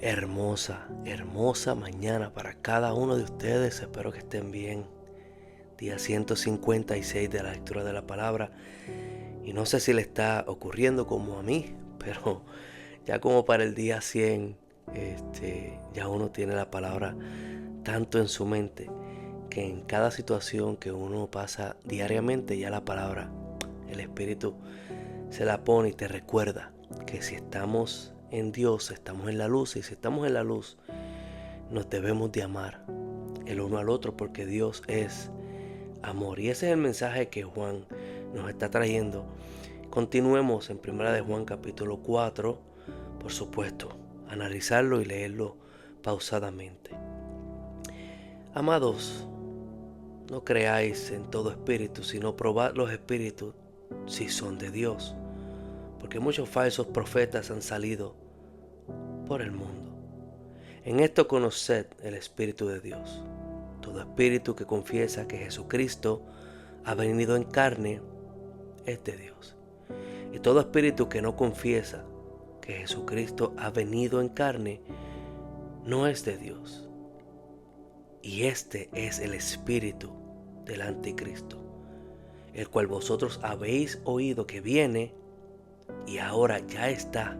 Hermosa mañana para cada uno de ustedes. Espero que estén bien. Día 156 de la lectura de la palabra. Y no sé si le está ocurriendo como a mí, pero ya como para el día 100, ya uno tiene la palabra tanto en su mente que en cada situación que uno pasa diariamente, ya la palabra, el Espíritu se la pone y te recuerda que si estamos en Dios, estamos en la luz, y si estamos en la luz, nos debemos de amar el uno al otro, porque Dios es amor. Y ese es el mensaje que Juan nos está trayendo. Continuemos en 1 de Juan capítulo 4, por supuesto, analizarlo y leerlo pausadamente. Amados, no creáis en todo espíritu, sino probad los espíritus si son de Dios, porque muchos falsos profetas han salido por el mundo. En esto conoced el Espíritu de Dios. Todo espíritu que confiesa que Jesucristo ha venido en carne es de Dios. Y todo espíritu que no confiesa que Jesucristo ha venido en carne no es de Dios. Y este es el espíritu del anticristo, el cual vosotros habéis oído que viene y ahora ya está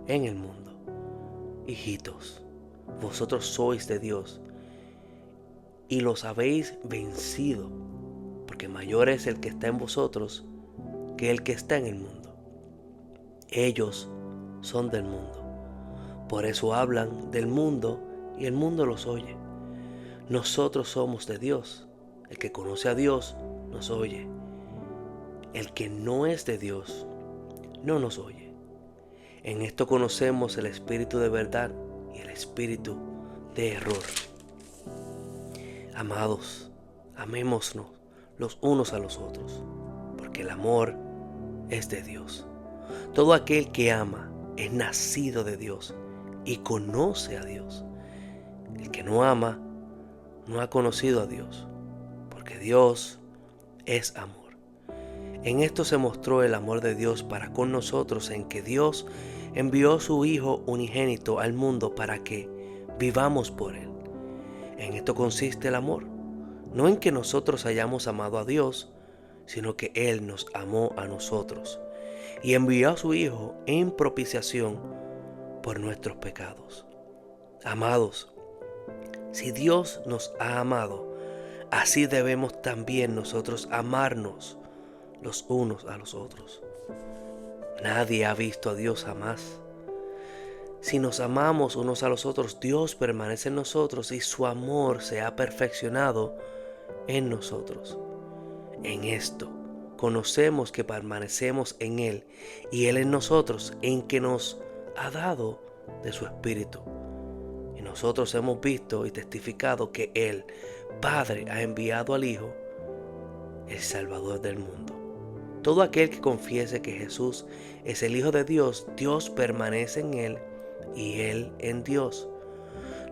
en el mundo. Hijitos, vosotros sois de Dios y los habéis vencido, porque mayor es el que está en vosotros que el que está en el mundo. Ellos son del mundo, por eso hablan del mundo y el mundo los oye. Nosotros somos de Dios. El que conoce a Dios nos oye. El que no es de Dios no nos oye. En esto conocemos el espíritu de verdad y el espíritu de error. Amados, amémonos los unos a los otros, porque el amor es de Dios. Todo aquel que ama es nacido de Dios y conoce a Dios. El que no ama no ha conocido a Dios, porque Dios es amor. En esto se mostró el amor de Dios para con nosotros, en que Dios envió su Hijo unigénito al mundo para que vivamos por Él. En esto consiste el amor, no en que nosotros hayamos amado a Dios, sino que Él nos amó a nosotros y envió a su Hijo en propiciación por nuestros pecados. Amados, si Dios nos ha amado, así debemos también nosotros amarnos los unos a los otros. Nadie ha visto a Dios jamás. Si nos amamos unos a los otros, Dios permanece en nosotros y su amor se ha perfeccionado en nosotros. En esto conocemos que permanecemos en Él y Él en nosotros, en que nos ha dado de su Espíritu. Y nosotros hemos visto y testificado que Él, Padre, ha enviado al Hijo, el Salvador del mundo. Todo aquel que confiese que Jesús es el Hijo de Dios, Dios permanece en Él y Él en Dios.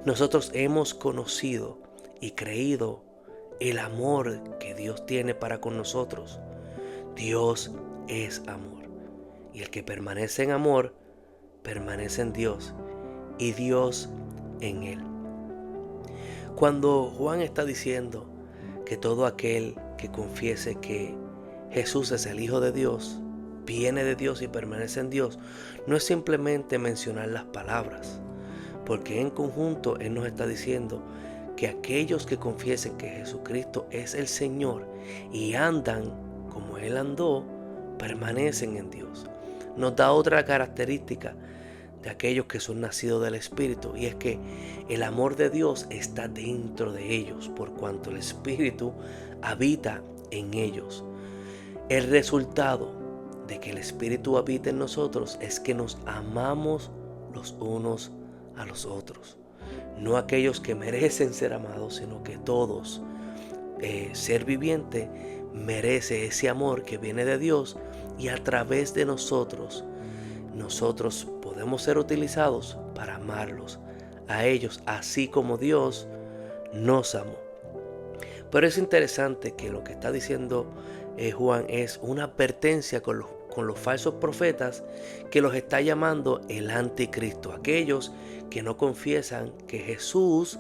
Nosotros hemos conocido y creído el amor que Dios tiene para con nosotros. Dios es amor. Y el que permanece en amor, permanece en Dios y Dios en Él. Cuando Juan está diciendo que todo aquel que confiese que Jesús es el Hijo de Dios, viene de Dios y permanece en Dios, no es simplemente mencionar las palabras, porque en conjunto Él nos está diciendo que aquellos que confiesen que Jesucristo es el Señor y andan como Él andó, permanecen en Dios. Nos da otra característica de aquellos que son nacidos del Espíritu, y es que el amor de Dios está dentro de ellos, por cuanto el Espíritu habita en ellos. El resultado de que el Espíritu habite en nosotros es que nos amamos los unos a los otros. No aquellos que merecen ser amados, sino que todos, ser viviente, merece ese amor que viene de Dios, y a través de nosotros podemos ser utilizados para amarlos a ellos, así como Dios nos amó. Pero es interesante que lo que está diciendo Juan es una advertencia con con los falsos profetas que los está llamando el anticristo. Aquellos que no confiesan que Jesús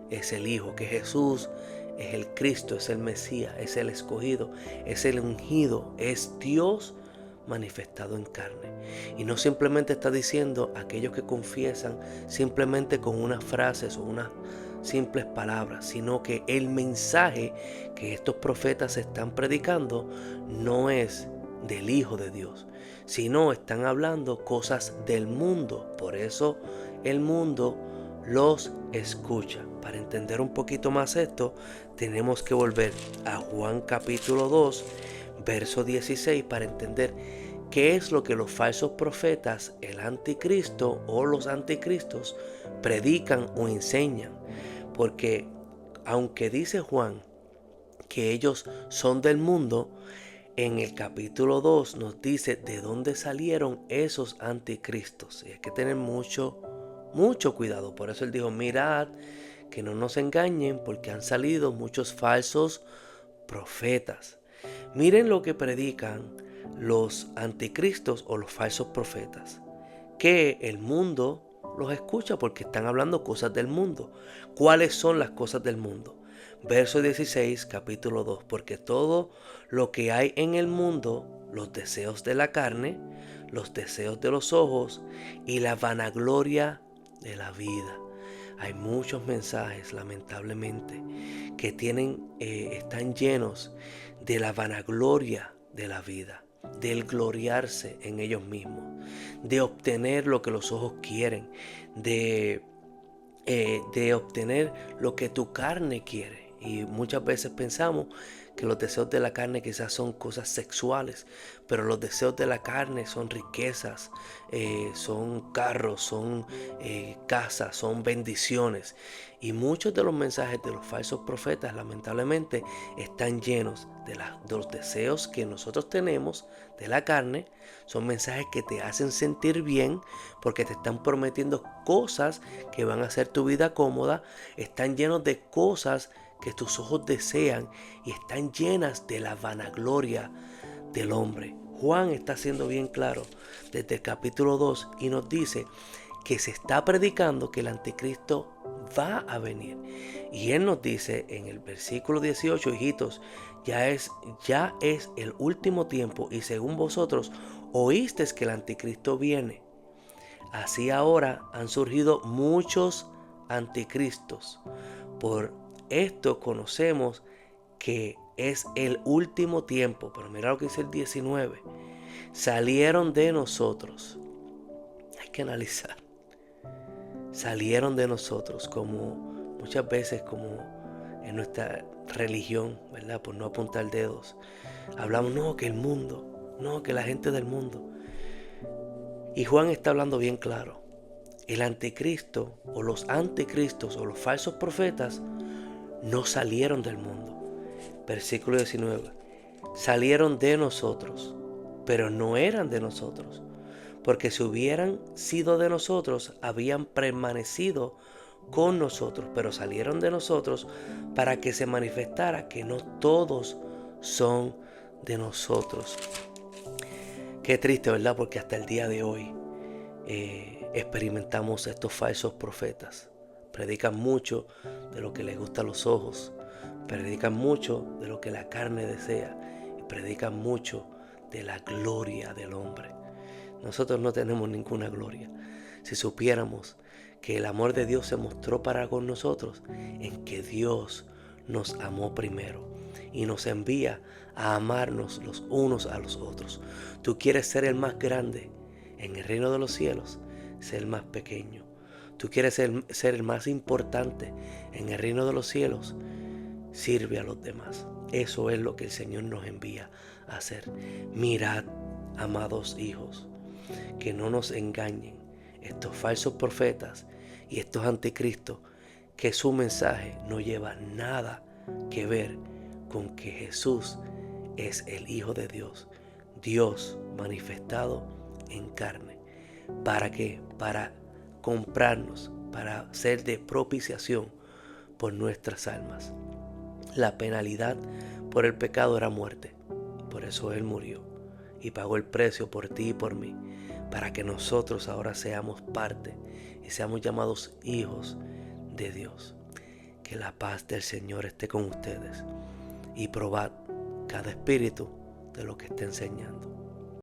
es el Hijo, que Jesús es el Cristo, es el Mesías, es el escogido, es el ungido, es Dios manifestado en carne. Y no simplemente está diciendo aquellos que confiesan simplemente con unas frases o unas simples palabras, sino que el mensaje que estos profetas están predicando no es del Hijo de Dios, sino están hablando cosas del mundo. Por eso el mundo los escucha. Para entender un poquito más esto, tenemos que volver a Juan capítulo 2, verso 16, para entender qué es lo que los falsos profetas, el anticristo o los anticristos predican o enseñan. Porque aunque dice Juan que ellos son del mundo, en el capítulo 2 nos dice de dónde salieron esos anticristos. Y hay que tener mucho cuidado. Por eso él dijo, mirad que no nos engañen, porque han salido muchos falsos profetas. Miren lo que predican los anticristos o los falsos profetas, que el mundo los escucha porque están hablando cosas del mundo. ¿Cuáles son las cosas del mundo? Verso 16, capítulo 2, porque todo lo que hay en el mundo, los deseos de la carne, los deseos de los ojos y la vanagloria de la vida. Hay muchos mensajes, lamentablemente, que están llenos de la vanagloria de la vida, del gloriarse en ellos mismos, de obtener lo que los ojos quieren, de obtener lo que tu carne quiere. Y muchas veces pensamos que los deseos de la carne quizás son cosas sexuales, pero los deseos de la carne son riquezas, son carros, son casas, son bendiciones. Y muchos de los mensajes de los falsos profetas lamentablemente están llenos de los deseos que nosotros tenemos de la carne. Son mensajes que te hacen sentir bien porque te están prometiendo cosas que van a hacer tu vida cómoda. Están llenos de cosas que tus ojos desean y están llenas de la vanagloria del hombre. Juan está siendo bien claro desde el capítulo 2 y nos dice que se está predicando que el anticristo va a venir. Y él nos dice en el versículo 18, hijitos, ya es el último tiempo y según vosotros oísteis que el anticristo viene. Así ahora han surgido muchos anticristos. Por esto conocemos que es el último tiempo. Pero mira lo que dice el 19. Salieron de nosotros. Hay que analizar. Salieron de nosotros, como muchas veces como en nuestra religión, ¿verdad? Por no apuntar dedos. Hablamos, no, que el mundo, no, que la gente del mundo. Y Juan está hablando bien claro. El anticristo o los anticristos o los falsos profetas no salieron del mundo. Versículo 19. Salieron de nosotros, pero no eran de nosotros. Porque si hubieran sido de nosotros, habían permanecido con nosotros. Pero salieron de nosotros para que se manifestara que no todos son de nosotros. Qué triste, ¿verdad? Porque hasta el día de hoy experimentamos estos falsos profetas. Predican mucho de lo que les gusta a los ojos. Predican mucho de lo que la carne desea. Y predican mucho de la gloria del hombre. Nosotros no tenemos ninguna gloria. Si supiéramos que el amor de Dios se mostró para con nosotros, en que Dios nos amó primero y nos envía a amarnos los unos a los otros. Tú quieres ser el más grande en el reino de los cielos, ser el más pequeño. Tú quieres ser el más importante en el reino de los cielos, sirve a los demás. Eso es lo que el Señor nos envía a hacer. Mirad, amados hijos, que no nos engañen estos falsos profetas y estos anticristos, que su mensaje no lleva nada que ver con que Jesús es el Hijo de Dios, Dios manifestado en carne. ¿Para qué? Para comprarnos, para ser de propiciación por nuestras almas. La penalidad por el pecado era muerte, por eso Él murió. y pagó el precio por ti y por mí, para que nosotros ahora seamos parte y seamos llamados hijos de Dios. Que la paz del Señor esté con ustedes y probad cada espíritu de lo que esté enseñando.